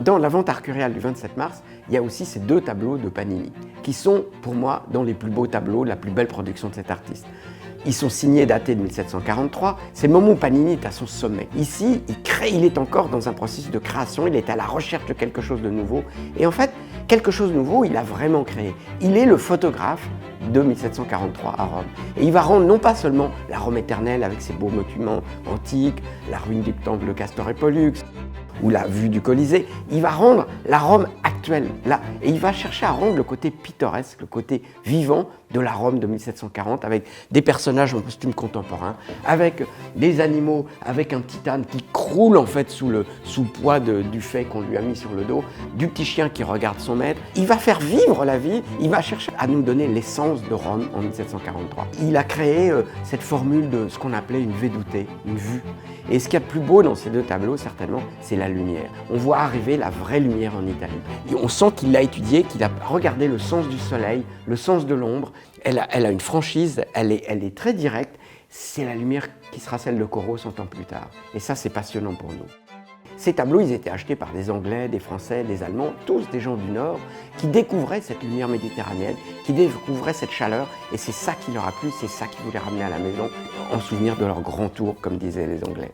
dans la vente arcuriale du 27 mars, il y a aussi ces deux tableaux de Panini, qui sont pour moi dans les plus beaux tableaux, la plus belle production de cet artiste. Ils sont signés, datés de 1743, c'est le moment où Panini est à son sommet. Ici, il est encore dans un processus de création, il est à la recherche de quelque chose de nouveau. Et en fait, quelque chose de nouveau, il a vraiment créé. Il est le photographe de 1743 à Rome. Et il va rendre non pas seulement la Rome éternelle avec ses beaux monuments antiques, la ruine du temple de Castor et Pollux, ou la vue du Colisée, il va rendre la Rome actuelle, là. Et il va chercher à rendre le côté pittoresque, le côté vivant de la Rome de 1740, avec des personnages en costume contemporain, avec des animaux, avec un titane qui croule en fait sous le poids du fait qu'on lui a mis sur le dos, du petit chien qui regarde son maître. Il va faire vivre la vie, il va chercher à nous donner l'essence de Rome en 1743. Il a créé cette formule de ce qu'on appelait une veduté, une vue. Et ce qu'il y a de plus beau dans ces deux tableaux, certainement, c'est la lumière. On voit arriver la vraie lumière en Italie. Et on sent qu'il l'a étudié, qu'il a regardé le sens du soleil, le sens de l'ombre. Elle a une franchise, elle est très directe. C'est la lumière qui sera celle de Corot 100 ans plus tard. Et ça, c'est passionnant pour nous. Ces tableaux, ils étaient achetés par des Anglais, des Français, des Allemands, tous des gens du Nord, qui découvraient cette lumière méditerranéenne, qui découvraient cette chaleur, et c'est ça qui leur a plu, c'est ça qu'ils voulaient ramener à la maison, en souvenir de leur grand tour, comme disaient les Anglais.